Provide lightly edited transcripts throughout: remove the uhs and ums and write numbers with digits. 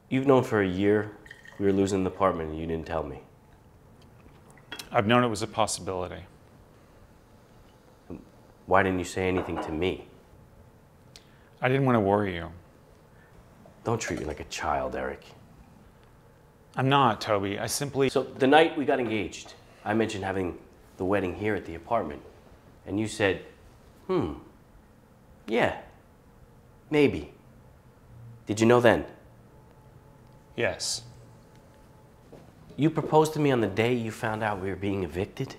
You've known for a year we were losing the apartment and you didn't tell me. I've known it was a possibility. Why didn't you say anything to me? I didn't want to worry you. Don't treat me like a child, Eric. I'm not, Toby. I simply... So the night we got engaged, I mentioned having the wedding here at the apartment. And you said, yeah, maybe. Did you know then? Yes. You proposed to me on the day you found out we were being evicted?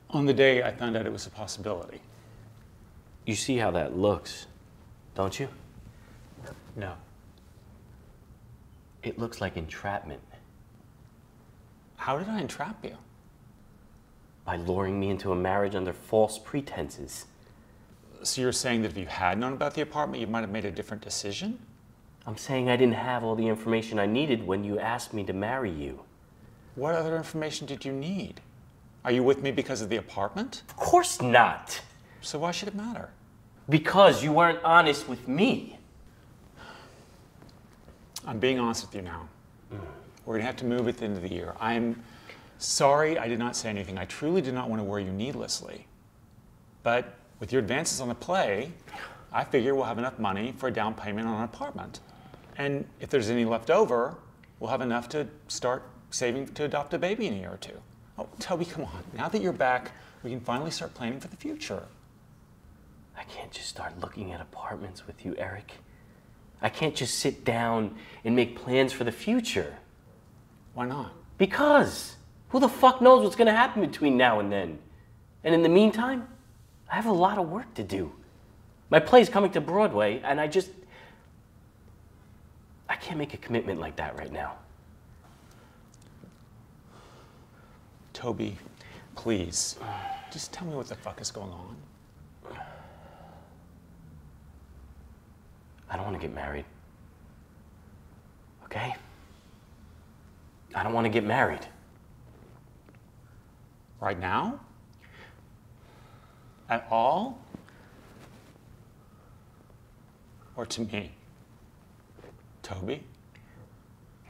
On the day I found out it was a possibility. You see how that looks, don't you? No. It looks like entrapment. How did I entrap you? By luring me into a marriage under false pretenses. So you're saying that if you had known about the apartment, you might have made a different decision? I'm saying I didn't have all the information I needed when you asked me to marry you. What other information did you need? Are you with me because of the apartment? Of course not. So why should it matter? Because you weren't honest with me. I'm being honest with you now. We're gonna have to move at the end of the year. I'm sorry I did not say anything. I truly did not want to worry you needlessly. But with your advances on the play, I figure we'll have enough money for a down payment on an apartment. And if there's any left over, we'll have enough to start saving to adopt a baby in a year or two. Oh, Toby, come on. Now that you're back, we can finally start planning for the future. I can't just start looking at apartments with you, Eric. I can't just sit down and make plans for the future. Why not? Because who the fuck knows what's gonna happen between now and then? And in the meantime, I have a lot of work to do. My play's coming to Broadway, and I can't make a commitment like that right now. Toby, please, just tell me what the fuck is going on. I don't want to get married. Okay? I don't want to get married. Right now? At all? Or to me? Toby?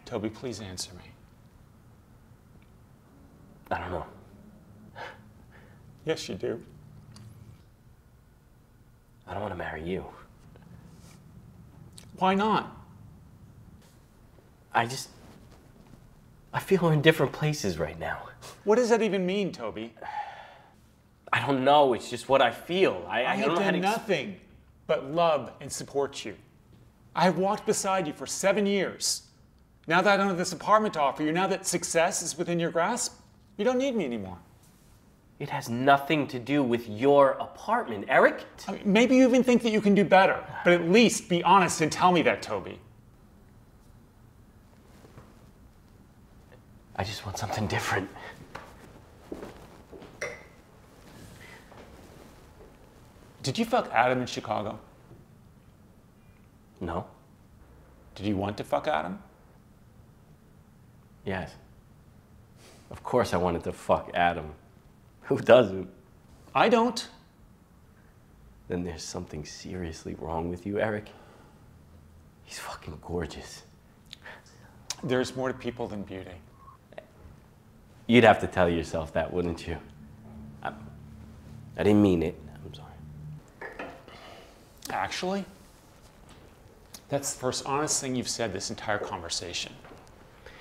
Toby, please answer me. I don't know. Yes, you do. I don't want to marry you. Why not? I feel we're in different places right now. What does that even mean, Toby? I don't know, it's just what I feel. I I don't have know how done to nothing but love and support you. I have walked beside you for 7 years. Now that I don't have this apartment to offer you, now that success is within your grasp, you don't need me anymore. It has nothing to do with your apartment, Eric. I mean, maybe you even think that you can do better, but at least be honest and tell me that, Toby. I just want something different. Did you fuck Adam in Chicago? No? Did you want to fuck Adam? Yes. Of course I wanted to fuck Adam. Who doesn't? I don't. Then there's something seriously wrong with you, Eric. He's fucking gorgeous. There's more to people than beauty. You'd have to tell yourself that, wouldn't you? I didn't mean it. I'm sorry. Actually, that's the first honest thing you've said this entire conversation.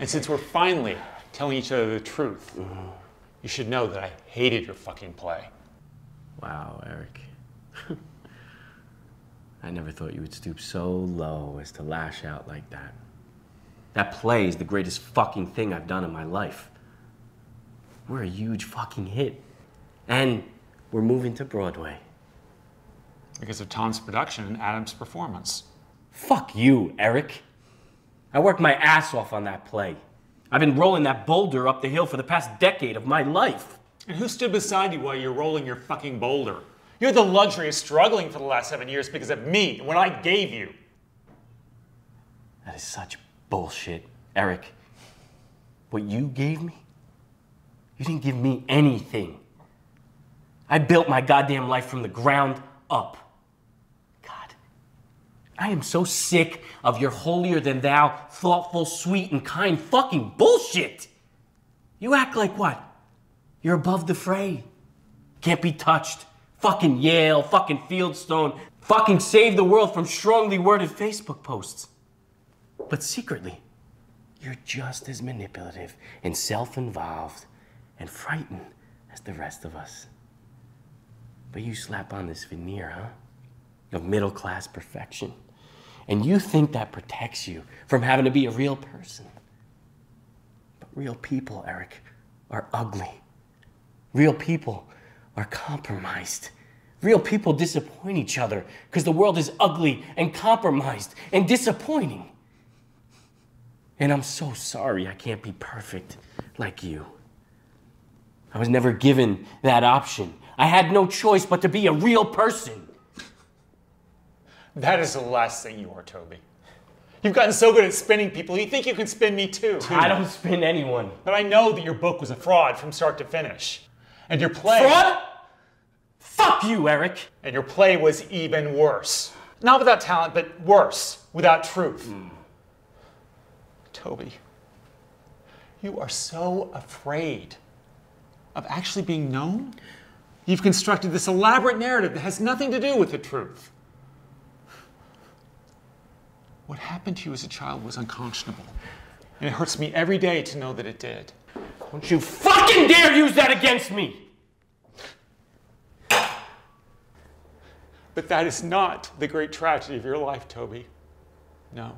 And since we're finally telling each other the truth, you should know that I hated your fucking play. Wow, Eric. I never thought you would stoop so low as to lash out like that. That play is the greatest fucking thing I've done in my life. We're a huge fucking hit. And we're moving to Broadway. Because of Tom's production and Adam's performance. Fuck you, Eric. I worked my ass off on that play. I've been rolling that boulder up the hill for the past decade of my life. And who stood beside you while you're rolling your fucking boulder? You had the luxury of struggling for the last 7 years because of me, what I gave you. That is such bullshit, Eric. What you gave me? You didn't give me anything. I built my goddamn life from the ground up. God, I am so sick of your holier-than-thou, thoughtful, sweet, and kind fucking bullshit. You act like what? You're above the fray. Can't be touched. Fucking Yale, fucking Fieldstone, fucking save the world from strongly worded Facebook posts. But secretly, you're just as manipulative and self-involved and frightened as the rest of us. But you slap on this veneer, huh? Of middle-class perfection. And you think that protects you from having to be a real person. But real people, Eric, are ugly. Real people are compromised. Real people disappoint each other because the world is ugly and compromised and disappointing. And I'm so sorry I can't be perfect like you. I was never given that option. I had no choice but to be a real person. That is the last thing you are, Toby. You've gotten so good at spinning people, you think you can spin me too. I don't spin anyone. But I know that your book was a fraud from start to finish. And your play... Fraud? Fuck you, Eric. And your play was even worse. Not without talent, but worse, without truth. Toby, you are so afraid of actually being known. You've constructed this elaborate narrative that has nothing to do with the truth. What happened to you as a child was unconscionable. And it hurts me every day to know that it did. Don't you fucking dare use that against me! But that is not the great tragedy of your life, Toby. No.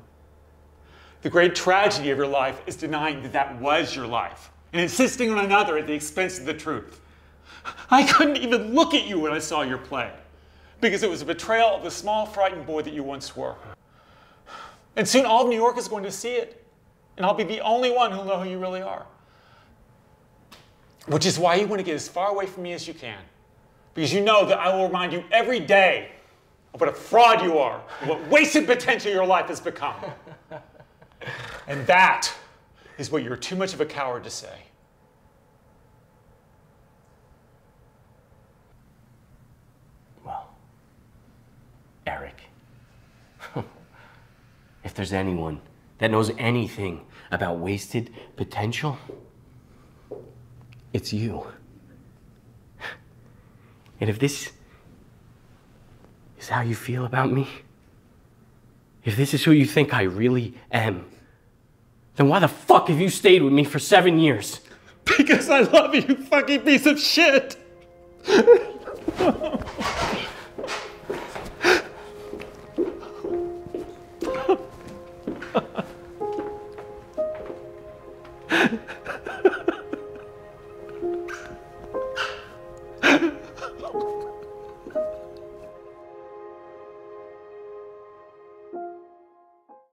The great tragedy of your life is denying that that was your life and insisting on another at the expense of the truth. I couldn't even look at you when I saw your play because it was a betrayal of the small, frightened boy that you once were. And soon all of New York is going to see it, and I'll be the only one who'll know who you really are. Which is why you want to get as far away from me as you can. Because you know that I will remind you every day of what a fraud you are, and what wasted potential your life has become. And that is what you're too much of a coward to say. Well, Eric, if there's anyone that knows anything about wasted potential, it's you. And if this is how you feel about me, if this is who you think I really am, then why the fuck have you stayed with me for 7 years? Because I love you, you fucking piece of shit!